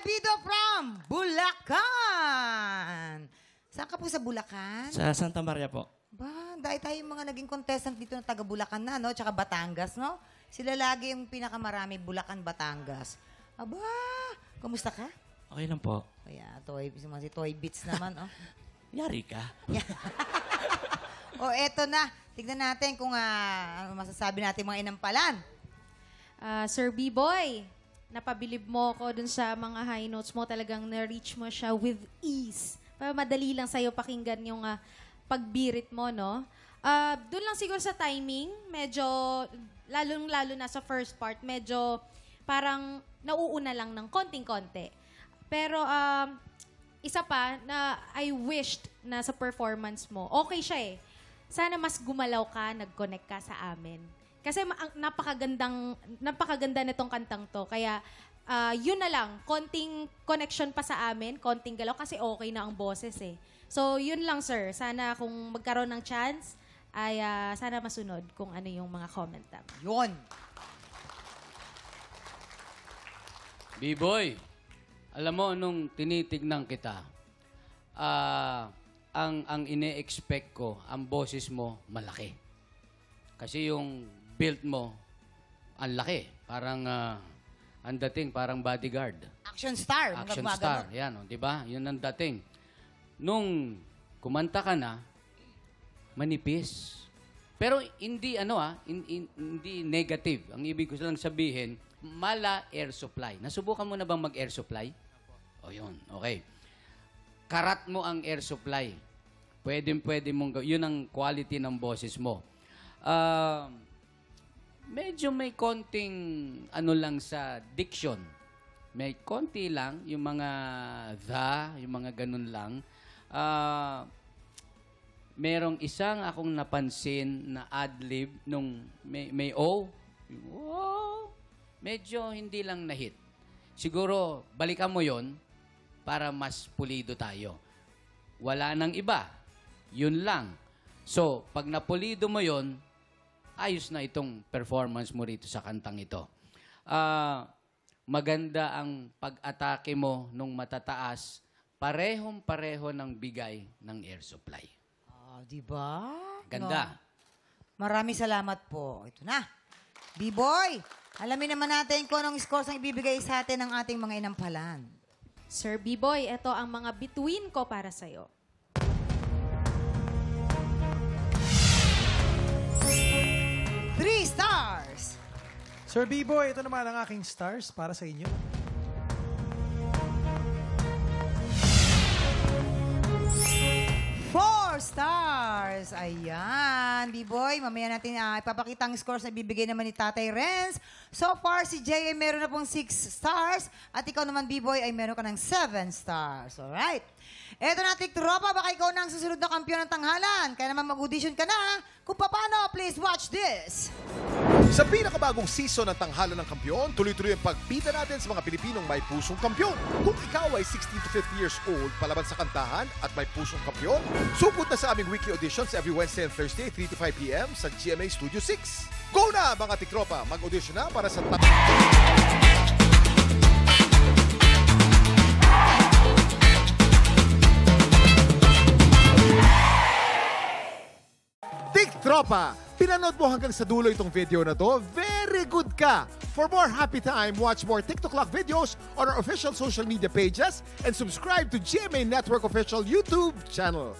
Davido from Bulacan. Saan ka po sa Bulacan? Sa Santa Maria po. Ba, dahil tayo yung mga naging contestant dito na taga Bulacan na, no? Tsaka Batangas, no? Sila lagi yung pinakamarami, Bulacan, Batangas. Aba, kumusta ka? Okay lang po. Kaya, si Toy Beats naman, oh. Yari ka. O, eto na. Tignan natin kung ano masasabi natin mga inampalan. Sir B-Boy, napabilib mo ko dun sa mga high notes mo. Talagang na-reach mo siya with ease. Madali lang sa'yo pakinggan yung pagbirit mo, no? Doon lang siguro sa timing, medyo, lalong-lalo na sa first part, medyo parang nauuna lang ng konting-konti. Pero, isa pa na I wished na sa performance mo, okay siya eh. Sana mas gumalaw ka, nag-connect ka sa amin. Kasi napakaganda nitong kantang to. Kaya, yun na lang, konting connection pa sa amin, konting galaw, kasi okay na ang boses eh. So, yun lang sir. Sana kung magkaroon ng chance, ay sana masunod kung ano yung mga comment namin. Yun. B-Boy, alam mo, nung tinitignan kita, ang ine-expect ko, ang boses mo, malaki. Kasi yung build mo, ang laki. Parang, ang dating, parang bodyguard. Action star. Action star. Yan, di ba? Yun ang dating. Nung kumanta ka na, manipis. Pero hindi, hindi negative. Ang ibig ko lang sabihin, mala air supply. Nasubukan mo na bang mag-air supply? O yun, okay. Karat mo ang air supply. Pwede mong yun ang quality ng boses mo. Medyo may konting lang sa diction. May konti lang, yung mga yung mga ganun lang. Merong isang akong napansin na ad-lib nung may O. Wow! Medyo hindi lang na-hit. Siguro, balikan mo yon para mas pulido tayo. Wala nang iba. Yun lang. So, pag napulido mo yon, ayos na itong performance mo rito sa kantang ito. Maganda ang pag-atake mo nung matataas, parehong-pareho ng bigay ng air supply. Diba? Ganda. No. Maraming salamat po. Ito na. B-Boy, alamin naman natin kung anong scores ang ibibigay sa atin ng ating mga inampalan. Sir B-Boy, ito ang mga bituin ko para sa'yo. Three stars! Sir B-Boy, ito naman ang aking stars para sa inyo. Four stars! Ayan, B-Boy. Mamaya natin ipapakita ang scores na bibigay naman ni Tatay Renz. So far, si Jay ay meron na pong 6 stars. At ikaw naman, B-Boy, ay meron ka ng 7 stars. Alright. Eto na, Tiktropa. Baka ikaw na ang susunod na kampiyon ng tanghalan. Kaya naman mag-audition ka na. Kung paano, please watch this. Sa pinakabagong season ng Tanghalan ng Kampiyon, tuloy-tuloy ang pagbida natin sa mga Pilipinong may pusong kampiyon. Kung ikaw ay 16 to 50 years old, palaban sa kantahan at may pusong kampiyon, sugod na sa aming weekly auditions every Wednesday and Thursday, 3 to 5 p.m. sa GMA Studio 6. Go na, mga tiktropa! Mag-audition na para sa Tiktropa! Pinanood mo hanggang sa dulo itong video na to, very good ka! For more happy time, watch more TikTok Clock videos on our official social media pages and subscribe to GMA Network official YouTube channel.